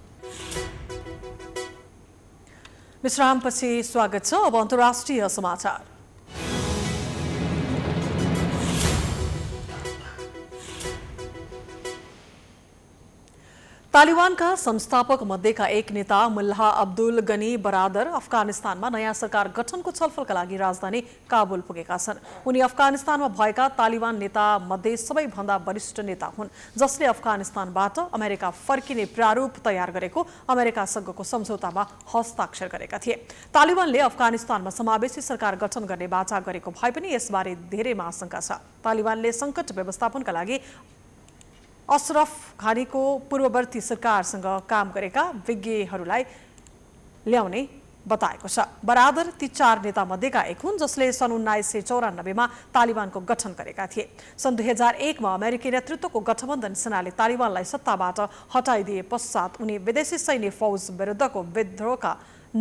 S2: विश्रामपछि स्वागत छ। अब अन्तर्राष्ट्रिय समाचार। तालिबानका संस्थापक मध्येका एक नेता मुल्लाह अब्दुल गनी बरादर अफगानिस्तानमा नयाँ सरकार गठनको छलफलका लागि राजधानी काबुल पुगेका छन्। उनी अफगानिस्तानमा भएका तालिबान नेता मध्ये सबैभन्दा वरिष्ठ नेता हुन्, जसले अफगानिस्तानबाट अमेरिका फर्किने प्रारूप तयार गरेको अमेरिकासँगको सम्झौतामा हस्ताक्षर गरेका थिए। तालिबानले अफगानिस्तानमा समावेशी सरकार गठन गर्ने बाचा गरेको भए पनि यसबारे धेरै आशंका छ। तालिबानले सङ्कट व्यवस्थापनका लागि अशरफ घानीको पूर्ववर्ती सरकारसँग काम गरेका विज्ञहरूलाई ल्याउने बताएको छ। बरादर ती 4 नेता मध्येका एक हुन् जसले सन् 1994मा तालिबानको गठन गरेका थिए। सन् 2001 मा अमेरिकी नेतृत्वको गठबन्धन सेनाले तालिबानलाई सत्ताबाट हटाइदिए पश्चात उनी विदेशी सैन्य फौज विरुद्धको विद्रोहका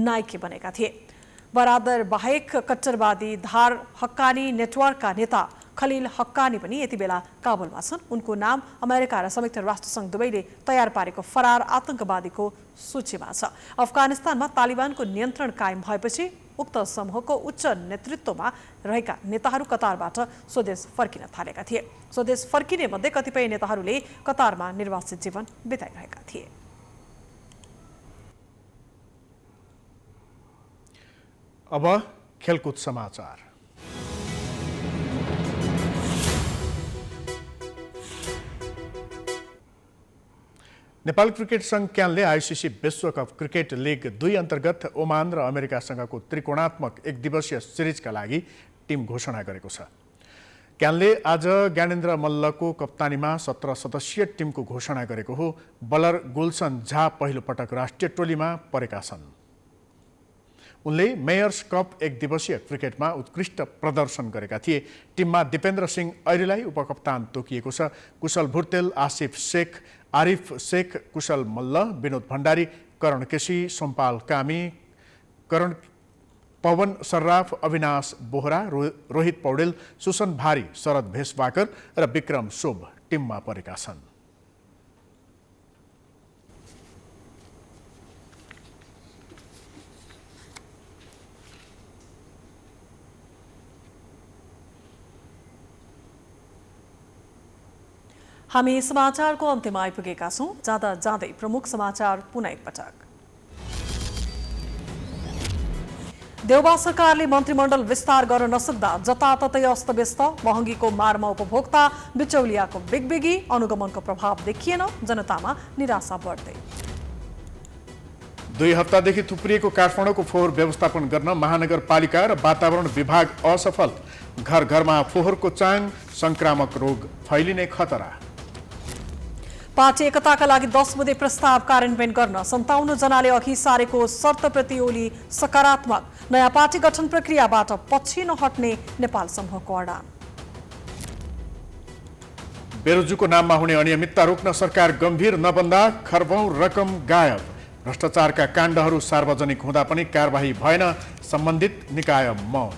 S2: नायक बनेका थिए। बरादर बाहेक कट्टरवादी धार हक्कानी नेटवर्कका नेता खलिल हक्कानी पनि यति बेला काबुलमा छन्। उनको नाम अमेरिका र संयुक्त राष्ट्रसङ्घ दुवैले तयार पारेको फरार आतंकवादीको सूचीमा छ। अफगानिस्तानमा तालिबानको नियन्त्रण कायम भएपछि उक्त समूहको उच्च नेतृत्वमा रहेका नेताहरू कतारबाट स्वदेश फर्किन थालेका थिए। स्वदेश फर्किने मध्ये कतिपय नेताहरूले कतारमा निर्वासित जीवन बिताइरहेका थिए।
S1: अब खेलकुद समाचार। नेपाल क्रिकेट सङ्घ क्यानले आइसिसी विश्वकप क्रिकेट लिग 2 अन्तर्गत ओमान र अमेरिकासँगको त्रिकोणात्मक 1 दिवसीय सिरिजका लागि टिम घोषणा गरेको छ। क्यानले आज ज्ञानेन्द्र मल्लको कप्तानीमा 17 सदस्यीय टिमको घोषणा गरेको हो। बलर गुलसन झा पहिलो पटक राष्ट्रिय टोलीमा परेका छन्। उनले मेयर्स कप 1 दिवसीय क्रिकेटमा उत्कृष्ट प्रदर्शन गरेका थिए। टिममा दिपेन्द्र सिंह ऐरीलाई उपकप्तान तोकिएको छ। कुशल भुर्तेल, आसिफ शेख, आरिफ शेख, कुशल मल्ल, विनोद भण्डारी, करण केसी, सोमपाल कामी, पवन सर्राफ, अविनाश बोहरा, रोहित पौडेल, सुसन भारी, शरद भेषवाकर र विक्रम शोभ टिममा परेका छन्।
S2: हामी समाचारको अन्त्यमा आइपुगेका छौँ। जाँदा जाँदै प्रमुख समाचार पुनः एकपटक। देउबा सरकारले मन्त्रीमण्डल विस्तार गर्न नसक्दा जताततै अस्तव्यस्त, महँगीको मारमा उपभोक्ता, बिचौलियाको बिगबिगी, अनुगमनको प्रभाव देखिएन, जनतामा निराशा बढ्दै।
S1: 2 हप्तादेखि थुप्रिएको काठमाडौँको फोहोर व्यवस्थापन गर्न महानगरपालिका र वातावरण विभाग असफल। घर घरमा फोहोरको चाङ, संक्रामक रोग फैलिने खतरा।
S2: पार्टी एकताका लागि 10 बुँदे प्रस्ताव कार्यान्वयन गर्न 57 जनाले अघि सारेको शर्तप्रति ओली सकारात्मक। नयाँ पार्टी गठन प्रक्रियाबाट पछि नहट्ने नेपाल समूहको अडान।
S1: बेरोजुको नाममा हुने अनियमितता रोक्न सरकार गम्भीर नबन्दा खर्बौं रकम गायब। भ्रष्टाचारका काण्डहरू सार्वजनिक हुँदा पनि कारबाही भएन, सम्बन्धित निकाय मौन।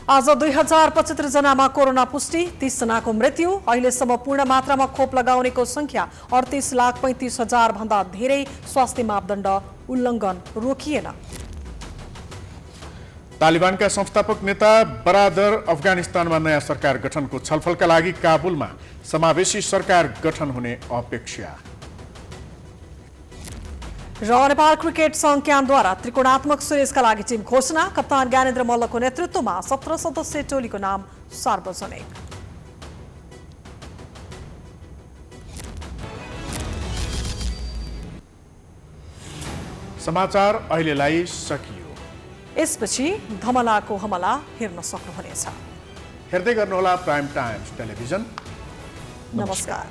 S2: आज 2075 जनामा कोरोना पुष्टि, 30 जनाको मृत्यु। अहिलेसम्म पूर्ण मात्रामा खोप लगाउनेको संख्या 38,35,000 भन्दा धेरै। स्वास्थ्य मापदण्ड उल्लङ्घन रोकिएन।
S1: तालिबानका संस्थापक नेता बरादर अफगानिस्तानमा नयाँ सरकार गठनको छलफलका लागि काबुलमा समावेशी सरकार गठन हुने अपेक्षा।
S2: र नेपाल क्रिकेट संघ क्यानद्वारा त्रिकोणात्मक सिरिजका लागि टिम घोषणा। कप्तान ज्ञानेन्द्र मल्लको नेतृत्वमा 17 सदस्यीय टोलीको नाम सार्वजनिक।
S1: समाचार अहिलेलाई सकियो।
S2: यसपछि धमलाको हमला हेर्न सक्नुहुनेछ।
S1: हेर्दै गर्नुहोला प्राइम टाइम्स टेलिभिजन।
S2: नमस्कार।